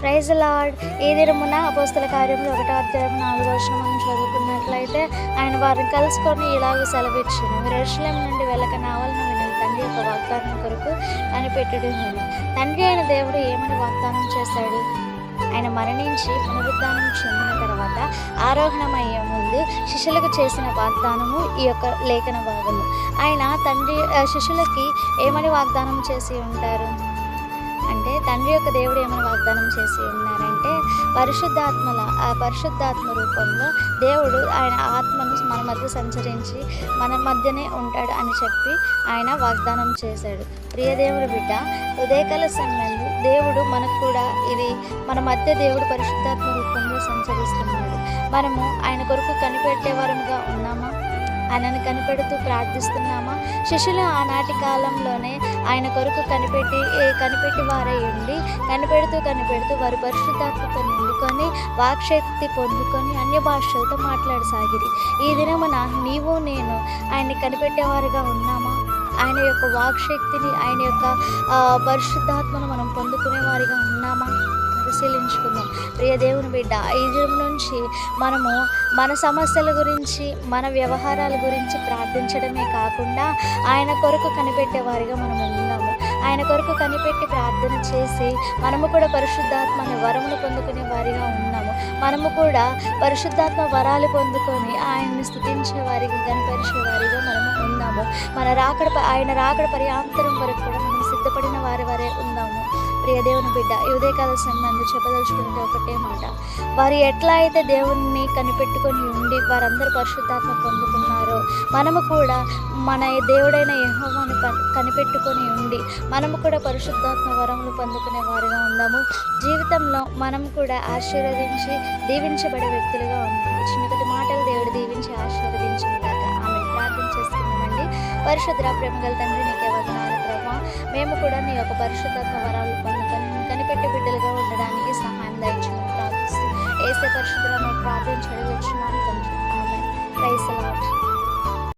Praise lord. ఈ దినమున అపోస్తల కార్యములు 1వ అధ్యాయం 4వ వచనం మనం చదువుకున్నట్లయితే, ఆయన వారిని కలుసుకొని ఇలాగ సెలవిచ్చెను, మీరు యెరూషలేము నుండి వెళ్ళక నా వలన వినిన తండ్రి యొక్క వాగ్దానం కొరకు కనిపెట్టుడి. తండ్రి అయిన దేవుడు ఏమని వాగ్దానం చేశాడు? ఆయన మరణించి పునరుద్ధానం చెందిన తర్వాత ఆరోహణమయ్యే ముందు శిష్యులకు చేసిన వాగ్దానము ఈ యొక్క లేఖన భాగము. ఆయన తండ్రి శిష్యులకి ఏమని వాగ్దానం చేసి ఉంటారు అంటే, తండ్రి యొక్క దేవుడు ఏమని వాగ్దానం చేసి ఉన్నారంటే, పరిశుద్ధాత్మ రూపంలో దేవుడు ఆయన ఆత్మను మన మధ్య సంచరించి మన మధ్యనే ఉంటాడు అని చెప్పి ఆయన వాగ్దానం చేశాడు. ప్రియ దేవుని బిడ్డ, ఉదయకాల సమయంలో దేవుడు మనకు కూడా మన మధ్య దేవుడు పరిశుద్ధాత్మ రూపంలో సంచరిస్తున్నాడు. మనము ఆయన కొరకు కనిపెట్టే వారముగా ఉన్నామా? ఆయనను కనిపెడుతూ ప్రార్థిస్తున్నామా? శిష్యులు ఆనాటి కాలంలోనే ఆయన కొరకు కనిపెట్టి వారై ఉండి కనిపెడుతూ వారు పరిశుద్ధాత్మతో నిండుకొని వాక్శక్తి పొందుకొని అన్య భాషలతో మాట్లాడసాగిరి. ఈ దినమున నీవు నేను ఆయన్ని కనిపెట్టేవారుగా ఉన్నామా? ఆయన యొక్క వాక్శక్తిని, ఆయన యొక్క పరిశుద్ధాత్మను మనం పొందుకునే వారిగా ఉన్నామా? పరిశీలించుకుందాం. ప్రియ దేవుని బిడ్డ, ఈ దినం నుంచి మనము మన సమస్యల గురించి, మన వ్యవహారాల గురించి ప్రార్థించడమే కాకుండా ఆయన కొరకు కనిపెట్టే వారిగా మనం ఉన్నాము. ఆయన కొరకు కనిపెట్టి ప్రార్థన చేసి మనము కూడా పరిశుద్ధాత్మ అనే వరమును పొందుకునే వారిగా ఉన్నాము. మనము కూడా పరిశుద్ధాత్మ వరాలు పొందుకొని ఆయన్ని స్తుతించే వారిగా, గణపరిచే వారిగా మనము ఉన్నాము. ఆయన రాకడ పర్యాంతరం వరకు కూడా మనం సిద్ధపడిన వారే ఉందాము. ప్రియ దేవుని బిడ్డ, ఈ ఉదయకాల సమయంలో చెప్పదలుచుకుంటే ఒకటే మాట. వారు ఎట్లా అయితే దేవుణ్ణి కనిపెట్టుకొని ఉండి వారందరూ పరిశుద్ధాత్మ పొందుకున్నారో, మనము కూడా మన దేవుడైన యెహోవాను కనిపెట్టుకొని ఉండి మనము కూడా పరిశుద్ధాత్మ వరములు పొందుకునే వారుగా ఉందాము. జీవితంలో మనం కూడా ఆశీర్వదించి దీవించబడే వ్యక్తులుగా ఉందాము. చిన్నకటి మాటలు దేవుడు దీవించి ఆశీర్వదించినగాక. ఆమె ప్రార్థన చేసుకున్నామండి. పరిశుద్ధ ప్రేమగల తండ్రి, నీకే వందనాలు ప్రభా. మేము కూడా నీ యొక్క పరిశుద్ధాత్మ వరాలు పొందుకొని కనిపెట్టే బిడ్డలుగా ఉండడానికి సహాయం దయచేయమని ప్రార్థిస్తూ యేసే పరిశుద్ధులను ప్రార్థించి అడిగి వచ్చున్నాను తండ్రి. ఆమేన్. Praise the lord.